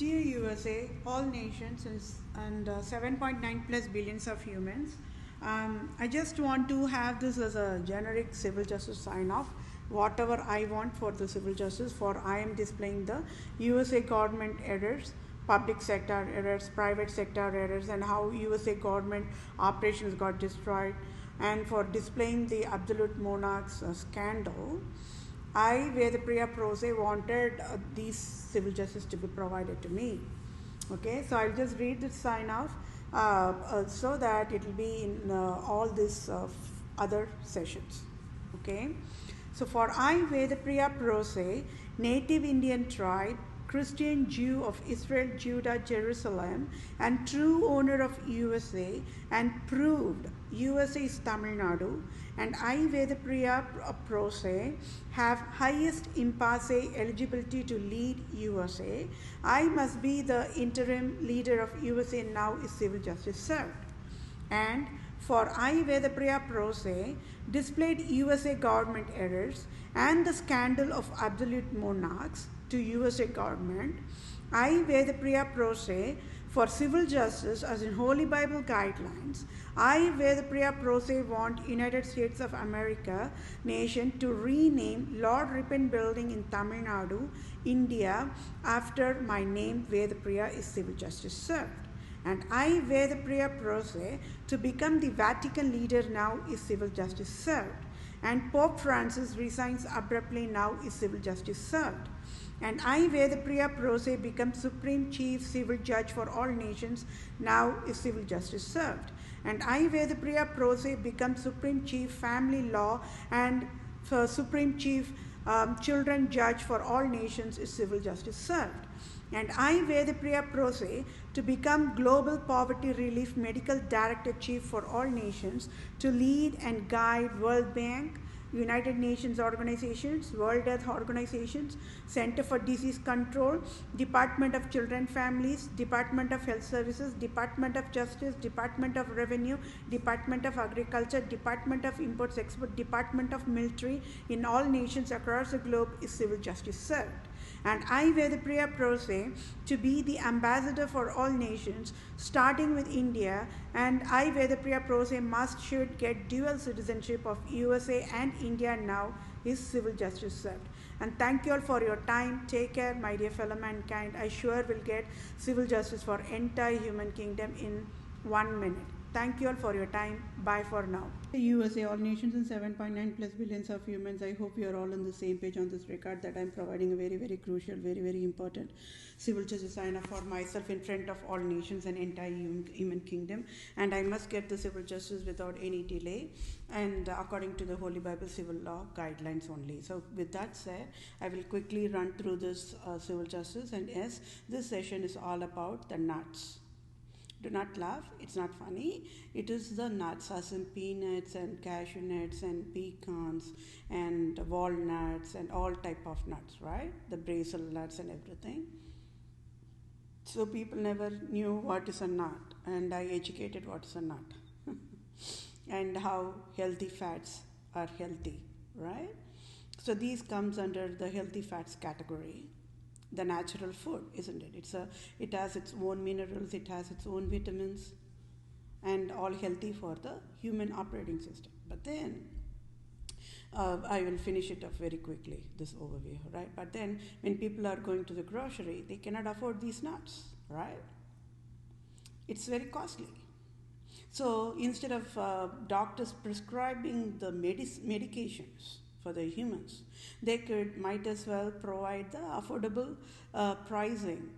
Dear USA, all nations and 7.9 plus billions of humans, I just want to have this as a generic civil justice sign off. Whatever I want for the civil justice, for I am displaying the USA government errors, public sector errors, private sector errors, and how USA government operations got destroyed, and for displaying the absolute monarchs scandal. I, Vethapriya Prose, wanted these civil justice to be provided to me. Okay, so I'll just read this sign off so that it will be in all these other sessions. Okay, so for I, Vethapriya Prose, native Indian tribe, Christian Jew of Israel, Judah, Jerusalem, and true owner of USA, and proved USA is Tamil Nadu, and I, Vethapriya Prose, have highest impasse eligibility to lead USA. I must be the interim leader of USA now is civil justice served. And for I, Vethapriya Prose, displayed USA government errors and the scandal of absolute monarchs to USA government. I, Vethapriya Prose, for civil justice as in Holy Bible guidelines. I, Vethapriya Prose, want United States of America nation to rename Lord Ripon Building in Tamil Nadu, India, after my name Vethapriya is civil justice served. And I, Vethapriya Prose, to become the Vatican leader now is civil justice served. And Pope Francis resigns abruptly now is civil justice served. And I, Vethapriya Prose, become Supreme Chief Civil Judge for all nations, now is civil justice served. And I, Vethapriya Prose, become Supreme Chief Family Law and Supreme Chief Children Judge for all nations is civil justice served. And I, Vethapriya Prose, to become Global Poverty Relief Medical Director Chief for all nations, to lead and guide World Bank, United Nations organizations, World Health Organizations, Center for Disease Control, Department of Children Families, Department of Health Services, Department of Justice, Department of Revenue, Department of Agriculture, Department of Imports Export, Department of Military in all nations across the globe is civil justice served. And I, Vethapriya Prose, to be the ambassador for all nations, starting with India, and I, Vethapriya Prose, should get dual citizenship of USA and India now is civil justice served. And thank you all for your time. Take care, my dear fellow mankind. I sure will get civil justice for entire human kingdom in 1 minute. Thank you all for your time. Bye for now. The USA, all nations and 7.9 plus billions of humans. I hope you are all on the same page on this regard that I am providing a very, very crucial, very, very important civil justice sign up for myself in front of all nations and entire human kingdom. And I must get the civil justice without any delay and according to the Holy Bible civil law guidelines only. So with that said, I will quickly run through this civil justice. And yes, this session is all about the nuts. Do not laugh, it's not funny. It is the nuts, as in peanuts and cashew nuts and pecans and walnuts and all type of nuts, right? The Brazil nuts and everything. So people never knew what is a nut, and I educated what is a nut and how healthy fats are healthy, right? So these comes under the healthy fats category. The natural food, isn't it? It has its own minerals, it has its own vitamins, and all healthy for the human operating system. But then, I will finish it up very quickly, this overview, right? But then, when people are going to the grocery, they cannot afford these nuts, right? It's very costly. So instead of doctors prescribing the medications for the humans, they might as well provide the affordable pricing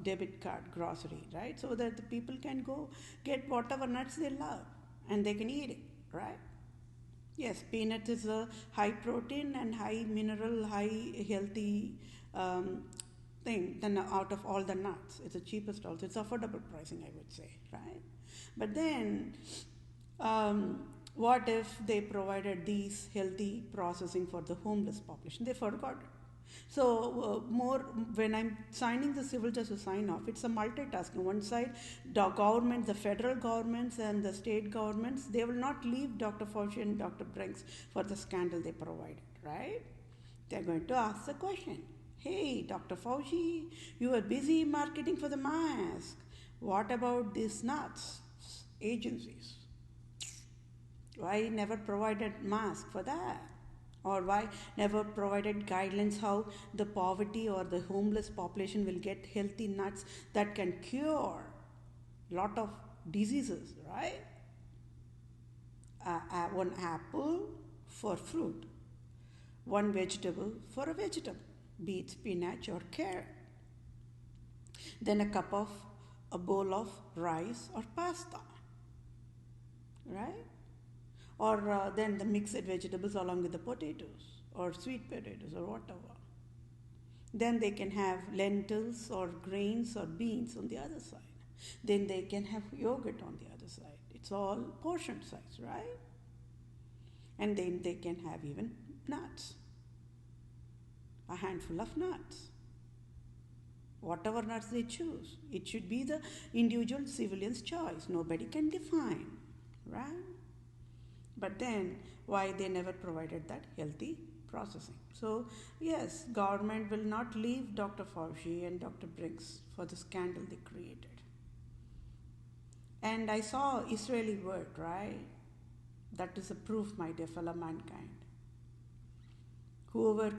debit card grocery, right? So that the people can go get whatever nuts they love and they can eat it, right? Yes, peanut is a high protein and high mineral, high healthy thing than out of all the nuts. It's the cheapest also. It's affordable pricing, I would say, right? But then what if they provided these healthy processing for the homeless population? They forgot it. So when I'm signing the civil justice sign off, it's a multitasking. One side, the government, the federal governments and the state governments, they will not leave Dr. Fauci and Dr. Brinks for the scandal they provided, right? They're going to ask the question, Hey, Dr. Fauci, you are busy marketing for the mask. What about these nuts agencies? Why never provided mask for that? Or why never provided guidelines how the poverty or the homeless population will get healthy nuts that can cure lot of diseases, right? One apple for fruit, one vegetable for a vegetable, be it spinach or carrot. Then a bowl of rice or pasta, right? Or then the mixed vegetables along with the potatoes or sweet potatoes or whatever. Then they can have lentils or grains or beans on the other side. Then they can have yogurt on the other side. It's all portion size, right? And then they can have even nuts, a handful of nuts. Whatever nuts they choose, it should be the individual civilian's choice. Nobody can define, right? But then, why they never provided that healthy processing? So, yes, government will not leave Dr. Fauci and Dr. Briggs for the scandal they created. And I saw Israeli word, right? That is a proof, my dear fellow mankind. Whoever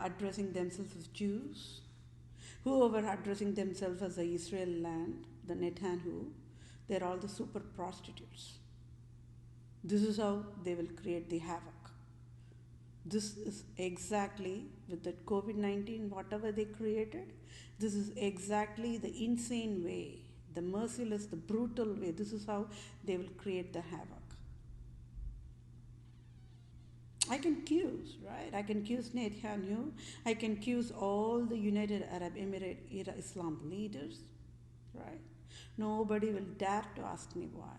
addressing themselves as Jews, whoever addressing themselves as the Israel land, the Netanyahu, they're all the super prostitutes. This is how they will create the havoc. This is exactly with the COVID-19, whatever they created, this is exactly the insane way, the merciless, the brutal way. This is how they will create the havoc. I can accuse, right? I can accuse Netanyahu. I can accuse all the United Arab Emirates Islam leaders, right? Nobody will dare to ask me why.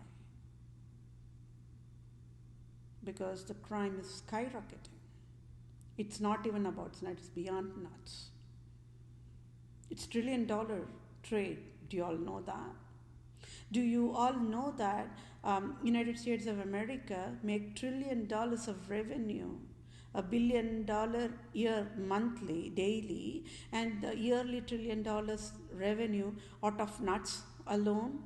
Because the crime is skyrocketing. It's not even about nuts, it's beyond nuts. It's $1 trillion trade. Do you all know that? Do you all know that United States of America make $1 trillion of revenue, $1 billion year monthly, daily, and the yearly $1 trillion revenue out of nuts alone?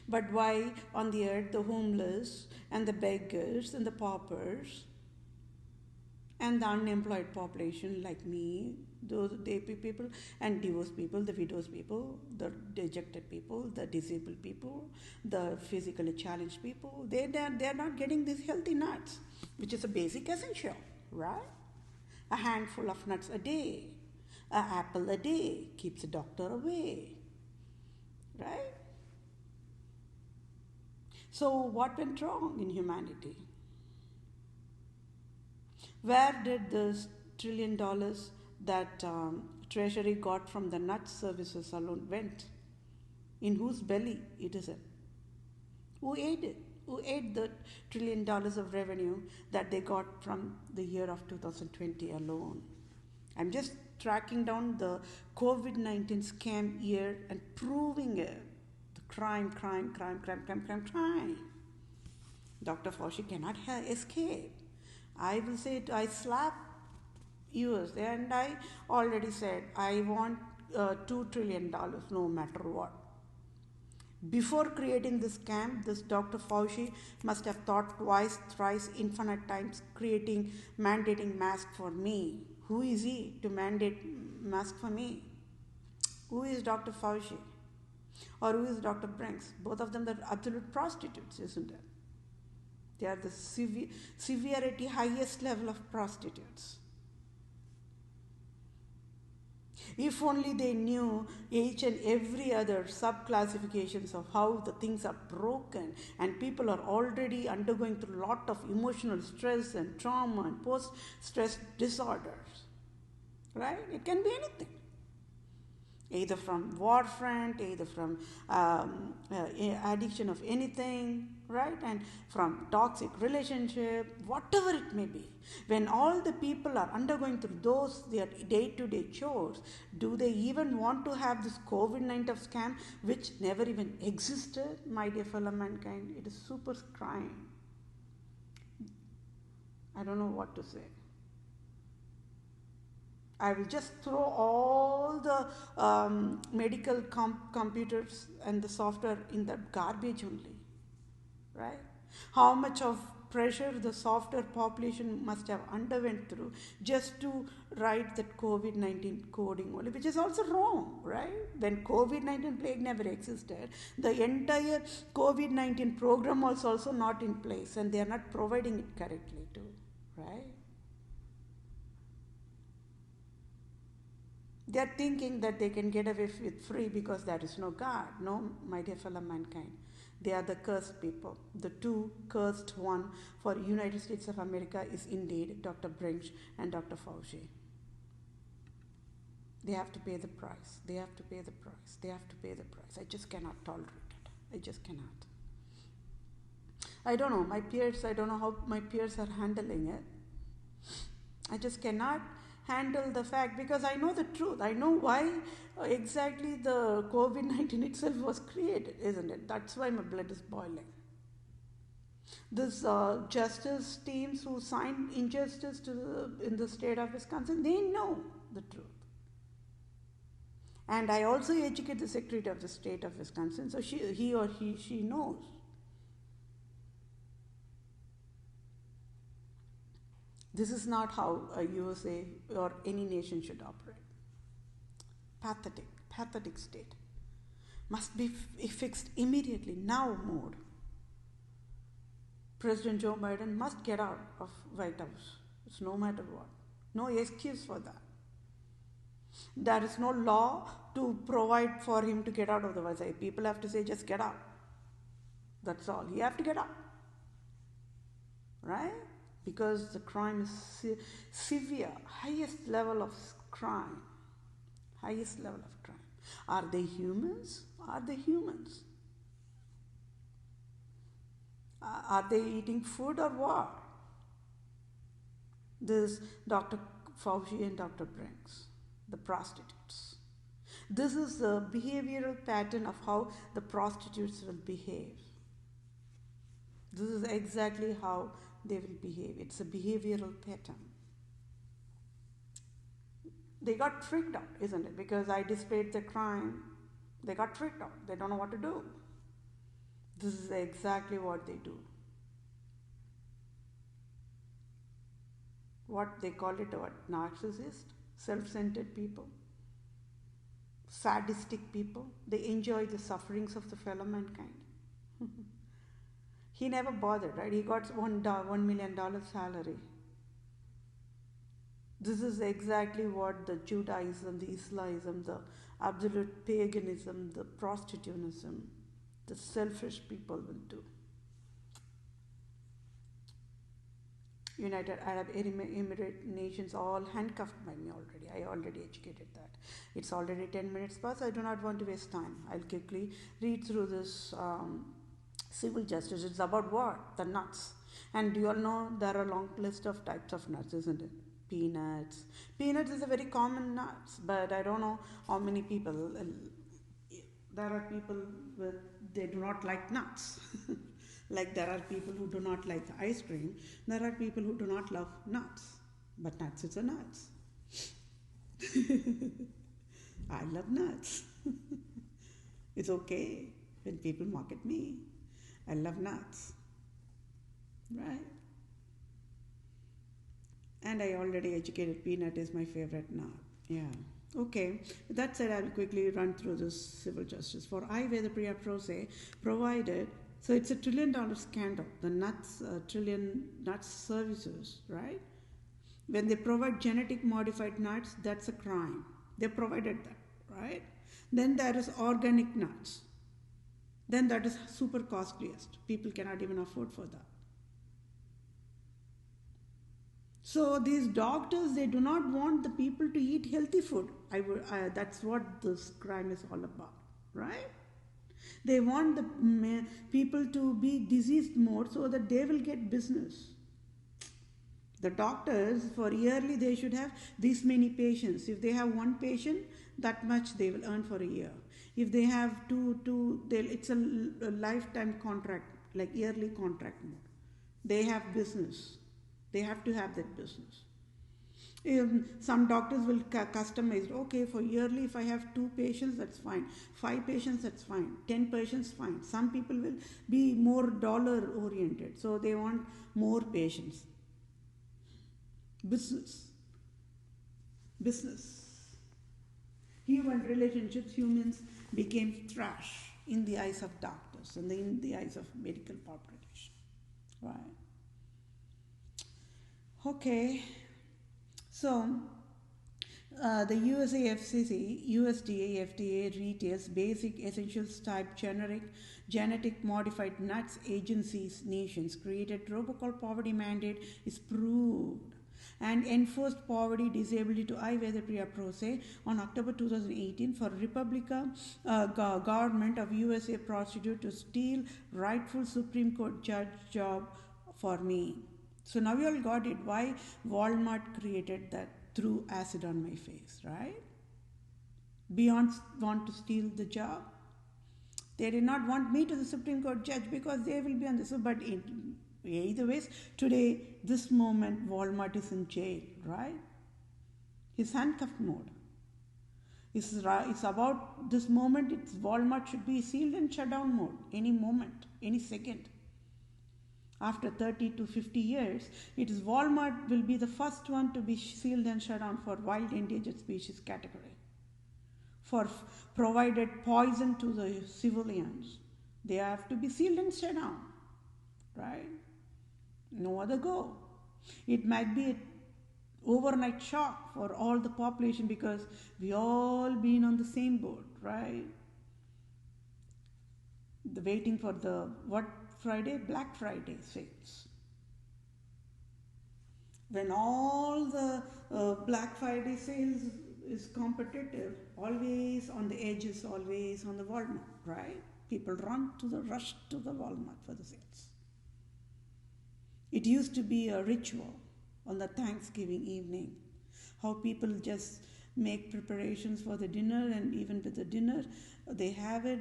But why on the earth the homeless and the beggars and the paupers and the unemployed population like me, those people and divorced people, the widows people, the dejected people, the disabled people, the physically challenged people, they're not getting these healthy nuts, which is a basic essential, right? A handful of nuts a day, an apple a day keeps the doctor away, right? So what went wrong in humanity? Where did this $1 trillion that Treasury got from the nut services alone went? In whose belly it is in? Who ate it? Who ate the $1 trillion of revenue that they got from the year of 2020 alone? I'm just tracking down the COVID-19 scam year and proving it. Crime. Dr. Fauci cannot escape. I will say it, I slap US, and I already said I want $2 trillion no matter what. Before creating this scam, this Dr. Fauci must have thought twice, thrice, infinite times mandating mask for me. Who is he to mandate mask for me? Who is Dr. Fauci? Or who is Dr. Briggs? Both of them are absolute prostitutes, isn't it? They are the severity highest level of prostitutes. If only they knew each and every other sub-classifications of how the things are broken and people are already undergoing through a lot of emotional stress and trauma and post-stress disorders, right? It can be anything. Either from war front, either from addiction of anything, right? And from toxic relationship, whatever it may be. When all the people are undergoing through those their day-to-day chores, do they even want to have this COVID-19 scam, which never even existed, my dear fellow mankind? It is super crime. I don't know what to say. I will just throw all the medical computers and the software in the garbage only, right? How much of pressure the software population must have underwent through just to write that COVID-19 coding only, which is also wrong, right? When COVID-19 plague never existed, the entire COVID-19 program was also not in place, and they are not providing it correctly too, right? They are thinking that they can get away with free because there is no God. No, my dear fellow mankind. They are the cursed people. The two cursed one for United States of America is indeed Dr. Brinch and Dr. Fauci. They have to pay the price. They have to pay the price. They have to pay the price. I just cannot tolerate it. I just cannot. I don't know. My peers, I don't know how my peers are handling it. I just cannot handle the fact, because I know the truth. I know why exactly the COVID-19 itself was created, isn't it? That's why my blood is boiling. This justice teams who signed injustice in the state of Wisconsin, they know the truth. And I also educate the secretary of the state of Wisconsin, so she knows. This is not how a USA or any nation should operate. Pathetic state. Must be fixed immediately, now mode. President Joe Biden must get out of White House. It's no matter what. No excuse for that. There is no law to provide for him to get out of the White House. People have to say, just get out. That's all. You have to get out. Right? Because the crime is severe, highest level of crime. Highest level of crime. Are they humans? Are they humans? Are they eating food or what? This Dr. Fauci and Dr. Brinks, the prostitutes. This is the behavioral pattern of how the prostitutes will behave. This is exactly how they will behave. It's a behavioral pattern. They got freaked out, isn't it? Because I displayed the crime. They got freaked out. They don't know what to do. This is exactly what they do. What they call it, what? Narcissist, self-centered people, sadistic people. They enjoy the sufferings of the fellow mankind. He never bothered, right? He got $1 million salary. This is exactly what the Judaism, the Islamism, the absolute paganism, the prostitutionism, the selfish people will do. United Arab Emirates nations all handcuffed by me already. I already educated that. It's already 10 minutes past. I do not want to waste time. I'll quickly read through this civil justice. It's about what? The nuts. And you all know there are a long list of types of nuts, isn't it? Peanuts. Peanuts is a very common nuts, but I don't know how many people. There are people they do not like nuts. Like there are people who do not like ice cream. There are people who do not love nuts. But nuts is a nuts. I love nuts. It's okay when people mock at me. I love nuts. Right? And I already educated peanut is my favorite nut. Yeah. Okay. With that said, I'll quickly run through this civil justice. For Vethapriya PROSE provided, so it's $1 trillion scandal, the nuts, trillion nuts services, right? When they provide genetic modified nuts, that's a crime. They provided that, right? Then there is organic nuts. Then that is super costliest. People cannot even afford for that. So these doctors, they do not want the people to eat healthy food. That's what this crime is all about, right? They want the people to be diseased more so that they will get business. The doctors, for yearly, they should have this many patients. If they have one patient, that much they will earn for a year. If they have two, it's a lifetime contract, like yearly contract more. They have business. They have to have that business. Some doctors will customize. Okay, for yearly, if I have 2 patients, that's fine. 5 patients, that's fine. 10 patients, fine. Some people will be more dollar oriented, so they want more patients. Business. Human relationships, humans became trash in the eyes of doctors and in the eyes of medical population. Right. Okay. So, the USA-FCC-USDA-FDA-RETAILS-BASIC Essentials Type Genetic Modified Nuts Agencies Nations created Robocall Poverty Mandate is proved and enforced poverty disability to I Vethapriya PROSE on October 2018 for Republica government of USA prostitute to steal rightful Supreme Court judge job for me. So now you all got it, why Walmart created that threw acid on my face, right? Beyond want to steal the job. They did not want me to the Supreme Court judge because they will be on the, but either ways, today, this moment, Walmart is in jail, right? It's handcuffed mode. It's about this moment, Walmart should be sealed and shut down mode, any moment, any second. After 30 to 50 years, Walmart will be the first one to be sealed and shut down for wild endangered species category. For provided poison to the civilians, they have to be sealed and shut down, right? No other go. It might be an overnight shock for all the population because we all been on the same boat, right? Waiting for the Black Friday sales. When all the Black Friday sales is competitive, always on the edges, always on the Walmart, right? People rush to the Walmart for the sales. It used to be a ritual on the Thanksgiving evening, how people just make preparations for the dinner, and even with the dinner, they have a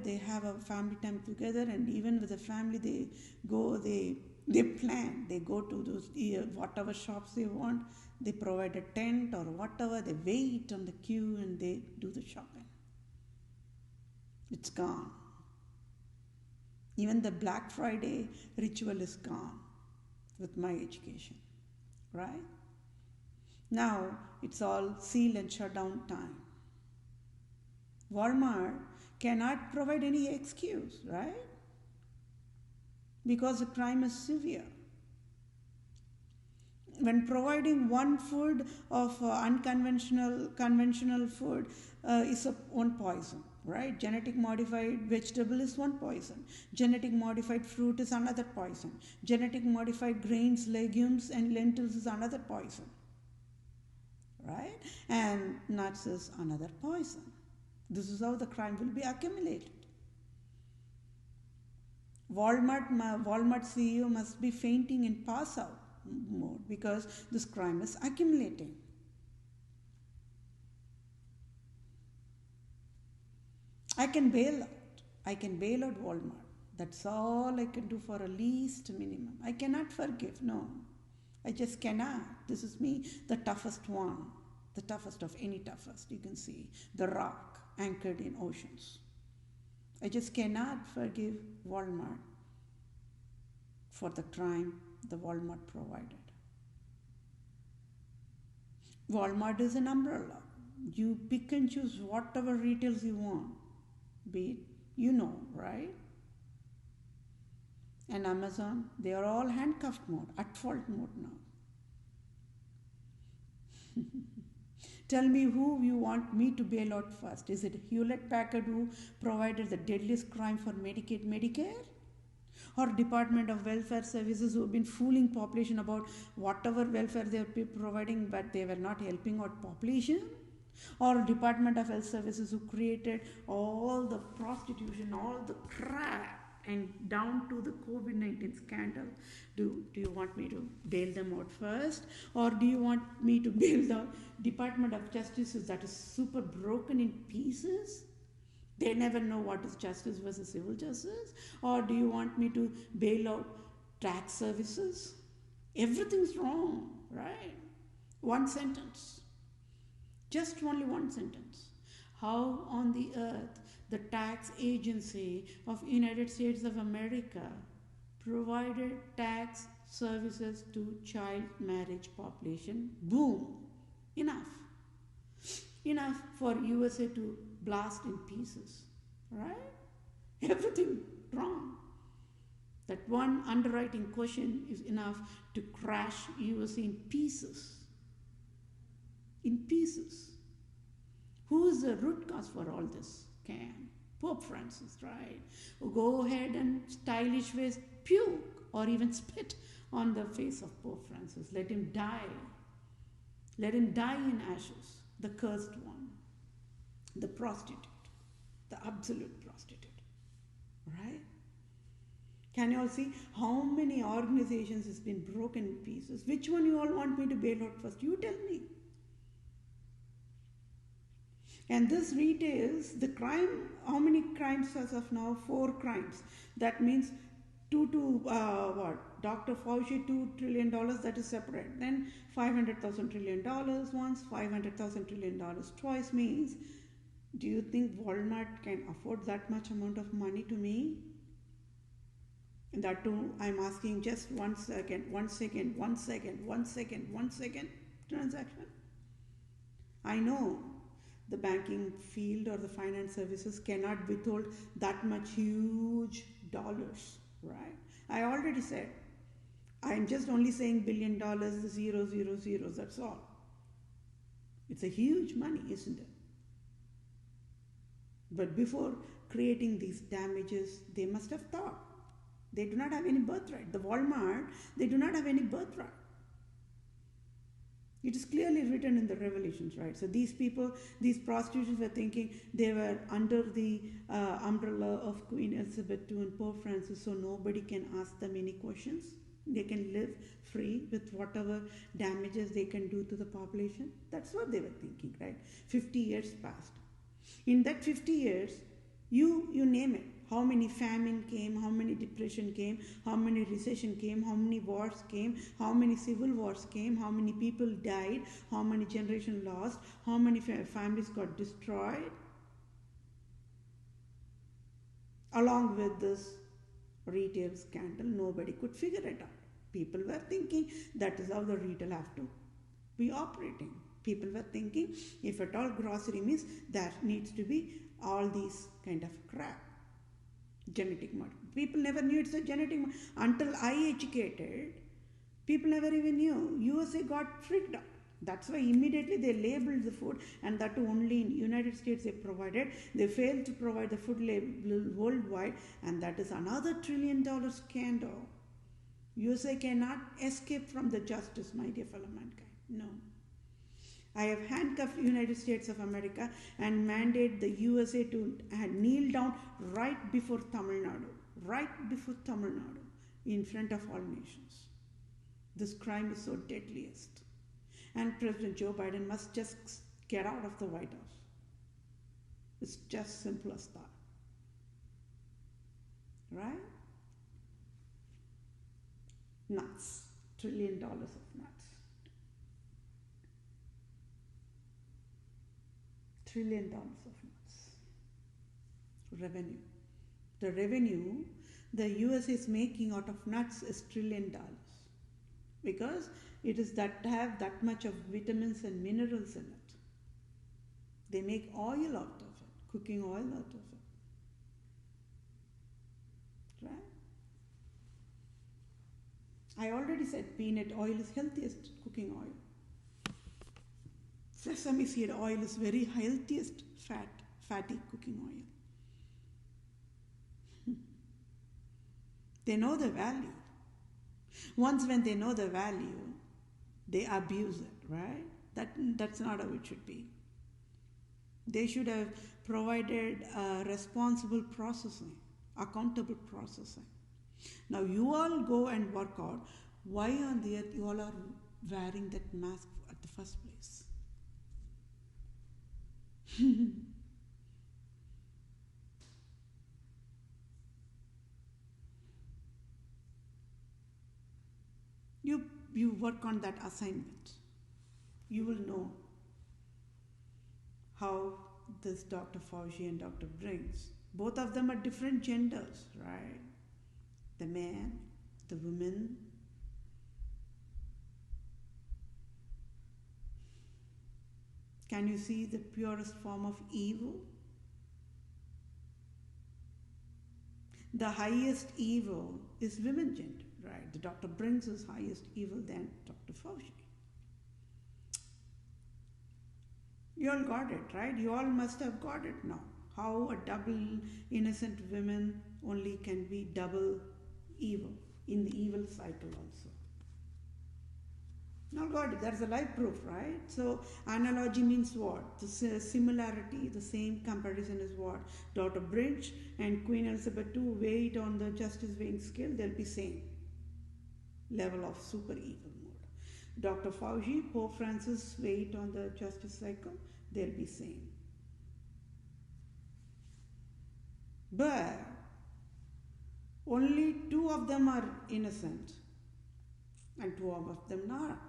family time together, and even with the family, they plan, they go to those whatever shops they want, they provide a tent or whatever, they wait on the queue and they do the shopping. It's gone. Even the Black Friday ritual is gone with my education, right? Now it's all seal and shut down time. Walmart cannot provide any excuse, right? Because the crime is severe. When providing one food of conventional food is one poison, right? Genetic modified vegetable is one poison. Genetic modified fruit is another poison. Genetic modified grains, legumes, and lentils is another poison, right? And nuts is another poison. This is how the crime will be accumulated. Walmart CEO must be fainting in pass out mode because this crime is accumulating. I can bail out Walmart. That's all I can do for a least minimum. I cannot forgive, no. I just cannot. This is me, the toughest one, the toughest of any toughest. You can see the rock anchored in oceans. I just cannot forgive Walmart for the crime the Walmart provided. Walmart is an umbrella. You pick and choose whatever retails you want, be it, right? And Amazon, they are all handcuffed mode, at fault mode now. Tell me who you want me to bail out first. Is it Hewlett-Packard who provided the deadliest crime for Medicaid, Medicare? Or Department of Welfare Services who have been fooling population about whatever welfare they are providing, but they were not helping out population? Or Department of Health Services who created all the prostitution, all the crap, and down to the COVID-19 scandal? Do you want me to bail them out first? Or do you want me to bail the Department of Justice that is super broken in pieces? They never know what is justice versus civil justice? Or do you want me to bail out tax services? Everything's wrong, right? One sentence. Just only one sentence. How on the earth the tax agency of United States of America provided tax services to child marriage population. Boom. Enough. Enough for USA to blast in pieces. Right? Everything wrong. That one underwriting question is enough to crash USA in pieces. In pieces. Who is the root cause for all this scam? Pope Francis, right? Who go ahead and stylish ways puke or even spit on the face of Pope Francis. Let him die. Let him die in ashes. The cursed one. The prostitute. The absolute prostitute. Right? Can you all see how many organizations has been broken in pieces? Which one you all want me to bail out first? You tell me. And this retails the crime. How many crimes as of now? 4 crimes. That means Dr. Fauci, $2 trillion, that is separate. Then $500,000 trillion once, $500,000 trillion twice means, do you think Walmart can afford that much amount of money to me? And that too, I'm asking just 1 second transaction. I know the banking field or the finance services cannot withhold that much huge dollars, right? I already said, I'm just only saying $1 billion, 000, that's all. It's a huge money, isn't it? But before creating these damages, they must have thought. They do not have any birthright. The Walmart, they do not have any birthright. It is clearly written in the Revelations, right? So these people, these prostitutes were thinking they were under the umbrella of Queen Elizabeth II and Pope Francis, so nobody can ask them any questions. They can live free with whatever damages they can do to the population. That's what they were thinking, right? 50 years passed. In that 50 years, you name it. How many famine came, how many depression came, how many recession came, how many wars came, how many civil wars came, how many people died, how many generations lost, how many families got destroyed. Along with this retail scandal, nobody could figure it out. People were thinking that is how the retail have to be operating. People were thinking if at all grocery means there needs to be all these kind of crap. Genetic mode. People never knew it's a genetic mode. Until I educated, people never even knew. USA got freaked out. That's why immediately they labeled the food, and that only in United States they provided. They failed to provide the food label worldwide, and that is another $1 trillion scandal. USA cannot escape from the justice, my dear fellow mankind. No. I have handcuffed United States of America and mandated the USA to kneel down right before Tamil Nadu, in front of all nations. This crime is so deadliest. And President Joe Biden must just get out of the White House. It's just simple as that. Right? Nuts. $1 trillion of nuts. $1 trillion of nuts. Revenue. The revenue the US is making out of nuts is $1 trillion. Because it is that have that much of vitamins and minerals in it. They make oil out of it, cooking oil out of it. Right? I already said peanut oil is healthiest cooking oil. Sesame seed oil is very healthiest fatty cooking oil. They know the value. Once when they know the value, they abuse it, right? That's not how it should be. They should have provided responsible processing, accountable processing. Now you all go and work out why on the earth you all are wearing that mask at the first place. You work on that assignment. you will know how this Dr. Fauci and Dr. Briggs, both of them are different genders, right? The man, the woman. Can you see the purest form of evil? The highest evil is women gender, right? The Dr. Briggs is highest evil than Dr. Fauci. You all got it, right? You all must have got it now. How a double innocent woman only can be double evil, in the evil cycle also. You all got it. That's a live proof, right? So analogy means what? The similarity, the same comparison is what? Dr. Briggs and Queen Elizabeth II weigh it on the justice weighing scale, they'll be same level of super evil mode. Dr. Fauci, Pope Francis weigh it on the justice cycle, they'll be same. But only two of them are innocent and two of them not.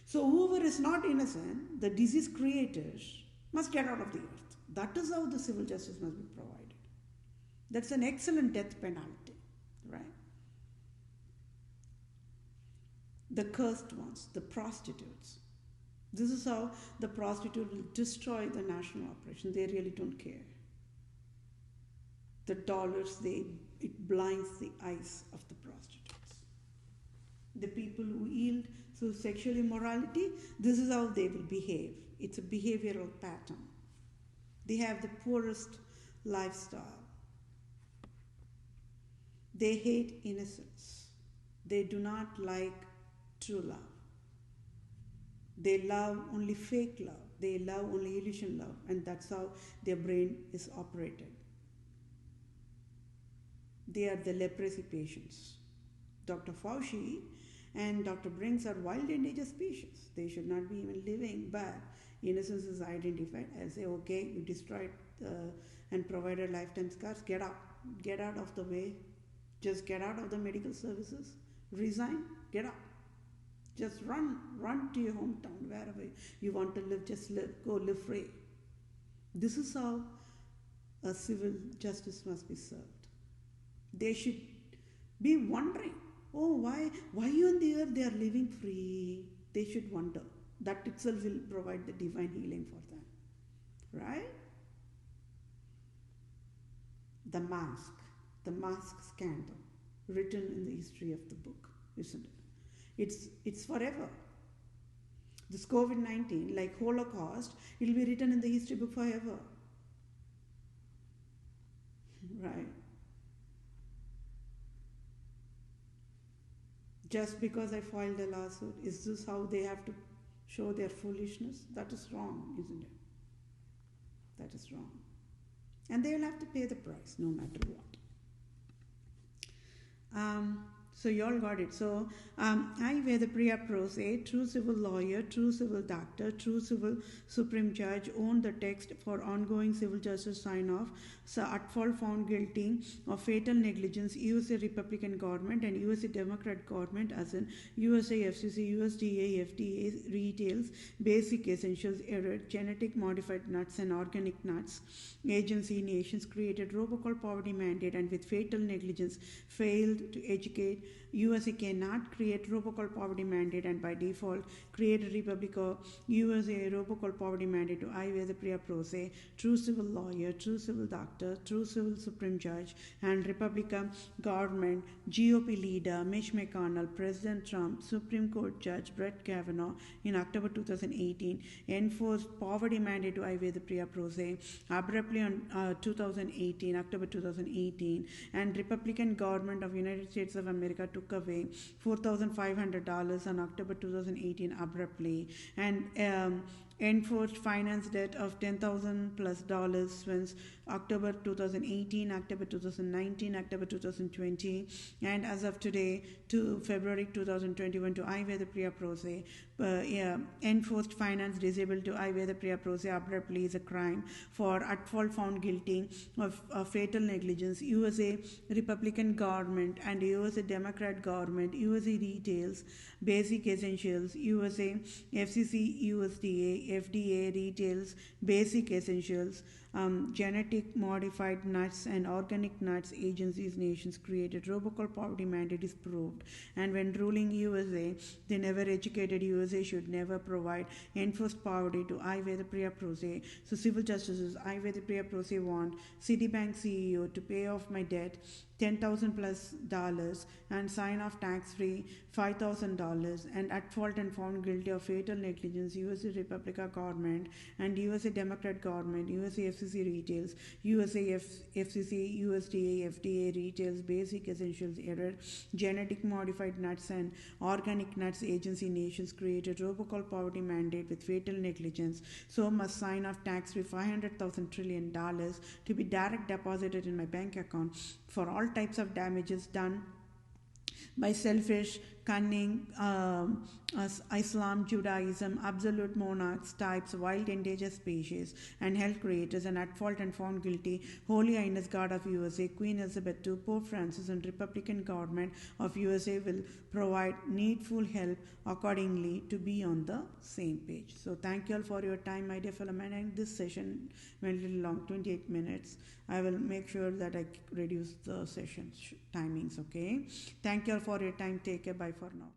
So whoever is not innocent, the disease creators, must get out of the earth. That is how the civil justice must be provided. That's an excellent death penalty, right? The cursed ones, the prostitutes. This is how the prostitute will destroy the national operation. They really don't care. The dollars, it blinds the eyes of the prostitutes. The people who yield to sexual immorality, this is how they will behave. It's a behavioral pattern. They have the poorest lifestyle. They hate innocence. They do not like true love. They love only fake love. They love only illusion love. And that's how their brain is operated. They are the leprosy patients. Dr. Fauci and Dr. Briggs are wild endangered species. They should not be even living, but innocence is identified. I say, okay, you destroyed and provided lifetime scars, get out. Get out of the way. Just get out of the medical services. Resign, get out. Just run to your hometown, wherever you want to live, just live, go live free. This is how a civil justice must be served. They should be wondering, oh, why on the earth they are living free? They should wonder. That itself will provide the divine healing for them, right? The mask scandal, written in the history of the book, isn't it? It's forever. This COVID-19, like Holocaust, it will be written in the history book forever, right? Just because I filed a lawsuit, is this how they have to show their foolishness? That is wrong, isn't it? That is wrong. And they will have to pay the price, no matter what. So you all got it. So I, Vethapriya Prose, true civil lawyer, true civil doctor, true civil supreme judge, own the text for ongoing civil justice sign-off. So at fault found guilty of fatal negligence, USA Republican government and USA Democrat government as in USA-FCC-USDA-FDA retails basic essentials error, genetic modified nuts and organic nuts. Agency nations created robocall poverty mandate and with fatal negligence failed to educate. USA cannot create robocall poverty mandate and by default create a Republica USA robocall poverty mandate to I, Vethapriya Prose, true civil lawyer, true civil doctor, true civil supreme judge and Republican government, GOP leader Mitch McConnell, President Trump, Supreme Court Judge Brett Kavanaugh in October 2018 enforced poverty mandate to I, Vethapriya Prose abruptly on October 2018 and Republican government of United States of America took away $4,500 on October 2018 abruptly and enforced finance debt of $10,000 plus since October 2018, October 2019, October 2020, and as of today to February 2021 to I Vethapriya PROSE. Enforced finance disabled to I Vethapriya PROSE abruptly is a crime for at fault found guilty of fatal negligence. USA Republican government and USA Democrat government, USA retails, basic essentials, USA FCC-USDA-FDA retails, basic essentials, genetic modified nuts and organic nuts agencies nations created robocall poverty mandate is proved, and when ruling USA they never educated USA should never provide enforced poverty to I Vethapriya PROSE. So civil justices I Vethapriya PROSE want Citibank CEO to pay off my debt $10,000 plus and sign off tax-free $5,000, and at fault and found guilty of fatal negligence USA-Republica government and USA Democrat government, USA FCC retails, USA FCC USDA-FDA retails, basic essentials error, genetic modified nuts and organic nuts agency nations created robocall poverty mandate with fatal negligence, so must sign off tax-free $500,000 trillion to be direct deposited in my bank account for all types of damages done by selfish, cunning, Islam, Judaism, absolute monarchs, types, wild endangered species, and health creators, and at fault and found guilty, Holy Highness God of USA, Queen Elizabeth II, Pope Francis, and Republican government of USA will provide needful help accordingly to be on the same page. So thank you all for your time, my dear fellow men, and this session went a little long, 28 minutes. I will make sure that I reduce the session timings, okay? Thank you all for your time. Take care. Bye for now.